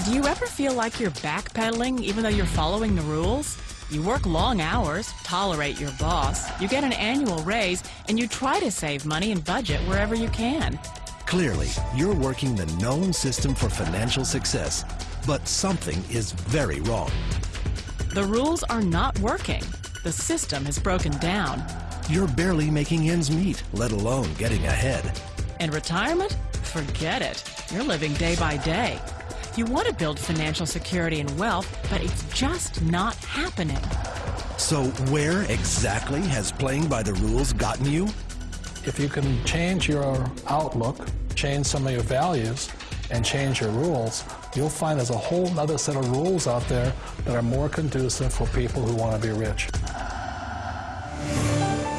Do you ever feel like you're backpedaling even though you're following the rules? You work long hours, tolerate your boss, you get an annual raise, and you try to save money and budget wherever you can. Clearly, you're working the known system for financial success, but something is very wrong. The rules are not working. The system has broken down. You're barely making ends meet, let alone getting ahead. And retirement? Forget it. You're living day by day. You want to build financial security and wealth, but it's just not happening. So where exactly has playing by the rules gotten you? If you can change your outlook, change some of your values, and change your rules, you'll find there's a whole other set of rules out there that are more conducive for people who want to be rich.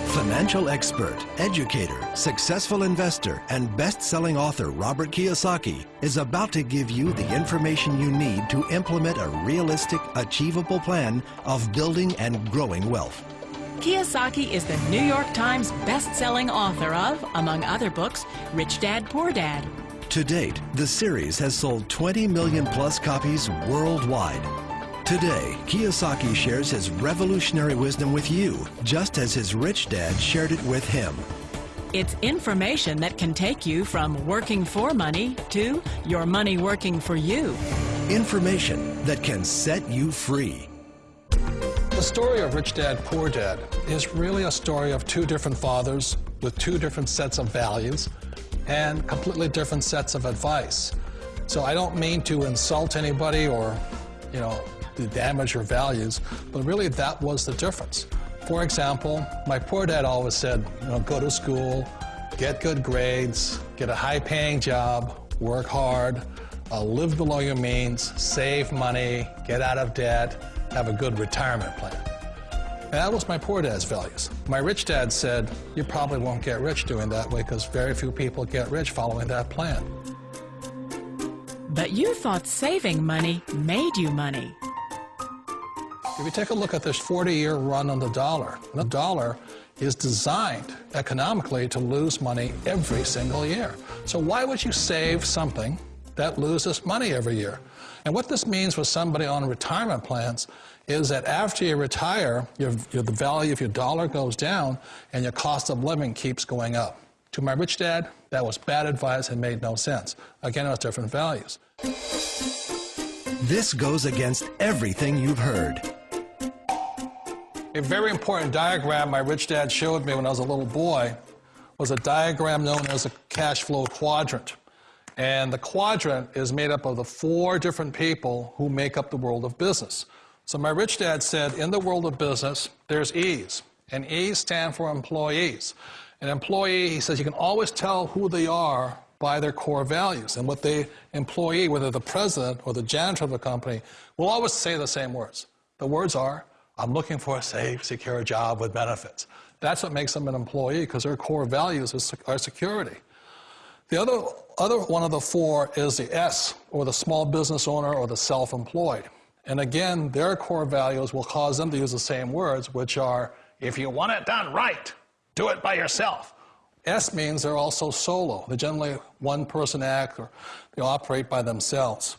Financial expert, educator, successful investor, and best-selling author Robert Kiyosaki is about to give you the information you need to implement a realistic, achievable plan of building and growing wealth. Kiyosaki is the New York Times best-selling author of, among other books, Rich Dad, Poor Dad. To date, the series has sold 20 million plus copies worldwide. Today, Kiyosaki shares his revolutionary wisdom with you, just as his rich dad shared it with him. It's information that can take you from working for money to your money working for you. Information that can set you free. The story of Rich Dad, Poor Dad is really a story of two different fathers with two different sets of values and completely different sets of advice. So I don't mean to insult anybody or, to damage your values, but really that was the difference. For example, my poor dad always said, go to school, get good grades, get a high-paying job, work hard, live below your means, save money, get out of debt, have a good retirement plan. And that was my poor dad's values. My rich dad said, you probably won't get rich doing that way because very few people get rich following that plan. But you thought saving money made you money. If you take a look at this 40-year run on the dollar is designed economically to lose money every single year. So why would you save something that loses money every year? And what this means for somebody on retirement plans is that after you retire, the value of your dollar goes down and your cost of living keeps going up. To my rich dad, that was bad advice and made no sense. Again, it was different values. This goes against everything you've heard. A very important diagram my rich dad showed me when I was a little boy was a diagram known as a cash flow quadrant. And the quadrant is made up of the 4 different people who make up the world of business. So my rich dad said, in the world of business, there's E's, and E's stand for employees. An employee, he says, you can always tell who they are by their core values. And what the employee, whether the president or the janitor of the company, will always say the same words. The words are, I'm looking for a safe, secure job with benefits. That's what makes them an employee, because their core values are security. The other one of the 4 is the S, or the small business owner or the self-employed. And again, their core values will cause them to use the same words, which are, if you want it done right, do it by yourself. S means they're also solo. They're generally one-person act, or they operate by themselves.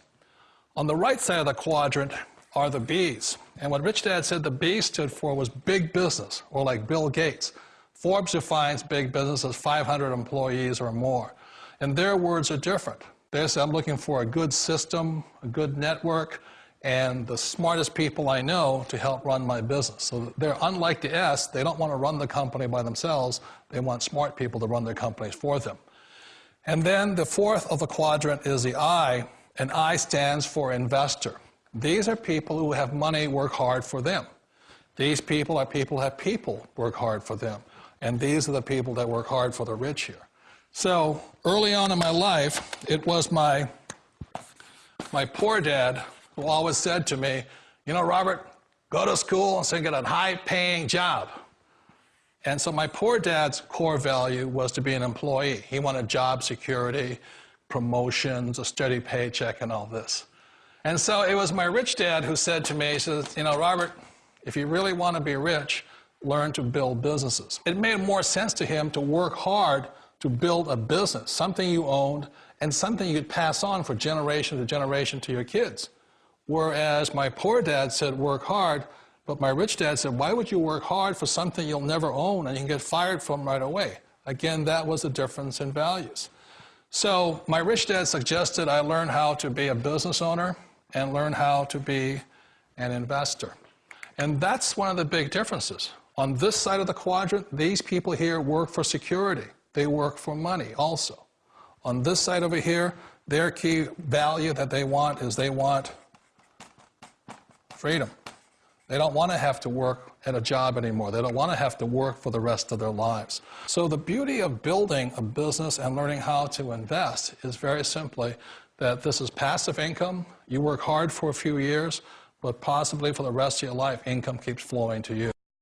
On the right side of the quadrant are the B's. And what Rich Dad said the B stood for was big business, or like Bill Gates. Forbes defines big business as 500 employees or more. And their words are different. They say, I'm looking for a good system, a good network, and the smartest people I know to help run my business. So they're unlike the S. They don't want to run the company by themselves. They want smart people to run their companies for them. And then the 4th of the quadrant is the I, and I stands for investor. These are people who have money work hard for them. These people are people who have people work hard for them. And these are the people that work hard for the rich here. So early on in my life, it was my poor dad who always said to me, Robert, go to school and so get a high-paying job. And so my poor dad's core value was to be an employee. He wanted job security, promotions, a steady paycheck, and all this. And so it was my rich dad who said to me, he says, Robert, if you really want to be rich, learn to build businesses. It made more sense to him to work hard to build a business, something you owned, and something you'd pass on for generation to generation to your kids. Whereas my poor dad said, work hard, but my rich dad said, why would you work hard for something you'll never own and you can get fired from right away? Again, that was the difference in values. So my rich dad suggested I learn how to be a business owner and learn how to be an investor. And that's one of the big differences. On this side of the quadrant, these people here work for security. They work for money also. On this side over here, their key value that they want is they want freedom. They don't want to have to work at a job anymore. They don't want to have to work for the rest of their lives. So the beauty of building a business and learning how to invest is very simply that this is passive income. You work hard for a few years, but possibly for the rest of your life, income keeps flowing to you.